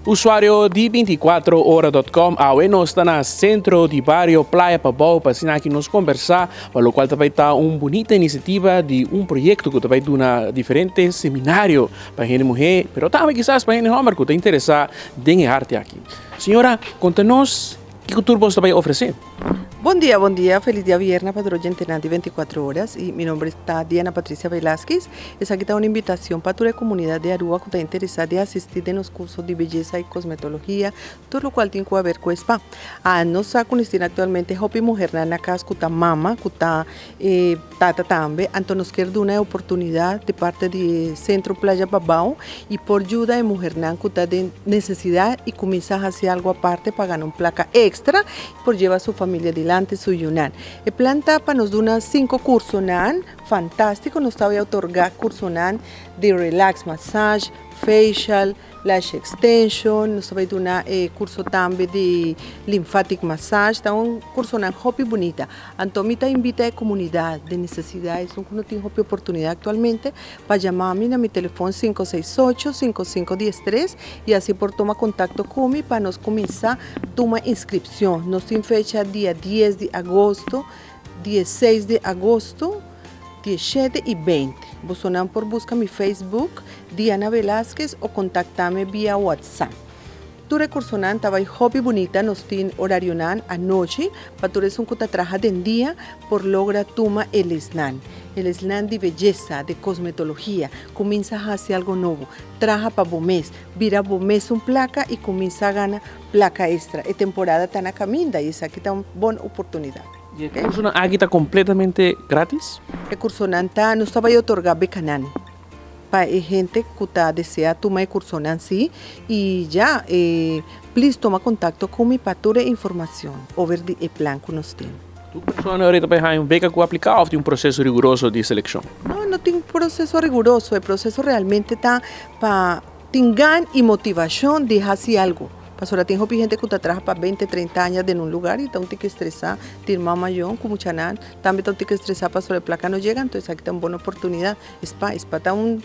Usuário de 24hora.com, não está no centro de bairro Praia Pabau, para aqui nos conversar, para o qual também está uma bonita iniciativa de projeto que também dá diferentes seminários para a mulher, mas também quizás para a homem que está interessado em arte aqui. Senhora, conta-nos o que o Turbo também oferece. Buen día, feliz día viernes para todos los de 24 horas y mi nombre está Diana Patricia Velázquez. Es aquí una invitación para toda la comunidad de Aruba que está interesada en asistir en los cursos de belleza y cosmetología, todo lo cual tiene que ver con spa. Nos conocen actualmente Hopi Mujer Nana Cas, kuta mama, kuta tata tambe, entonces nos quiere dar una oportunidad de parte de Centro Playa Babao y por ayuda de Mujer Nana kuta de necesidad y comienza a hacer algo aparte para ganar una placa extra por llevar a su familia adelante. Su Yunan. El plan TAPA nos da unas 5 cursos fantástico, nos está a otorgar cursos de relax massage, facial, lash extension, nos va a dar un curso también de lymphatic massage, está un curso hopi bonita. Antomita invita a la comunidad de necesidades, no tiene hopi oportunidad actualmente, para llamarme a mi teléfono 568-5513 y así por toma contacto conmigo para nos comenzar toma inscripción. Nos tiene fecha día 10 de agosto, 16 de agosto, 17 y 20. Vos sonan por busca mi Facebook, Diana Velázquez, o contactame vía WhatsApp. Tu recursonan tabay hobby bonita nos tiene horario nan anoche, para tu un cuta traja de día por logra tuma el snan de belleza, de cosmetología, comienza a hacer algo nuevo, traja para bomés, vira bomés un placa y comienza a ganar placa extra. Es temporada tan a caminda y es aquí está una buena oportunidad. ¿Y el curso aquí está completamente gratis? El curso no estaba a otorgar becanán para gente que desea tomar el curso sí y ya, please toma contacto con mi patura información over el plan que nos tiene. ¿Tu persona ahorita para un beca que aplicar o tiene un proceso riguroso de selección? No tiene un proceso riguroso, el proceso realmente está para tengan y motivación de hacer algo. Pastora, tengo gente que trabaja para 20, 30 años en un lugar y está un tique estresado, tiene mamá yo, como chanán, también está un tique estresado, pastora, placa no llega, entonces aquí está una buena oportunidad. Spa está un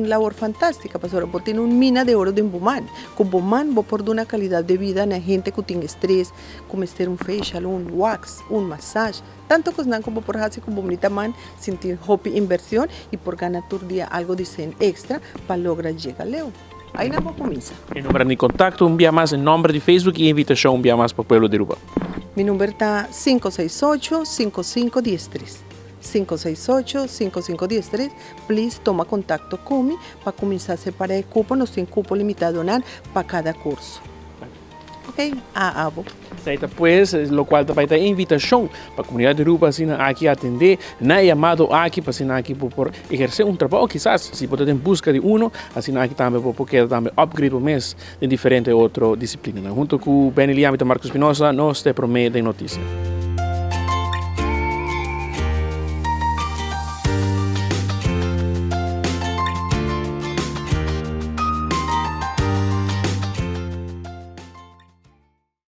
labor fantástica, pastora, vos tiene un mina de oro de Bumán. Con Bumán vos por una calidad de vida a la gente que tiene estrés, como estar un facial, un wax, un massage, tanto que como por hacer como bonita man, sentir hobby inversión y por ganar tu día algo de extra para lograr llegar leo. Ahí la vamos a comenzar. El número de contacto, un día más en nombre de Facebook y invitación un día más para el pueblo de Aruba. Mi número está 568-5513. 568-5513. Please toma contacto conmigo para comenzar a separar el cupo. Nos tiene cupo limitado para cada curso. Ok, abo. Pues, lo cual también está invitación para la comunidad de Aruba aquí a atender, na llamado aquí para aquí por ejercer un trabajo quizás, si pueden en busca de uno, así aquí también porque también upgrade un mes de diferentes otras disciplinas. Junto con Ben Eliam y Marcos Espinosa, nos te promete noticias.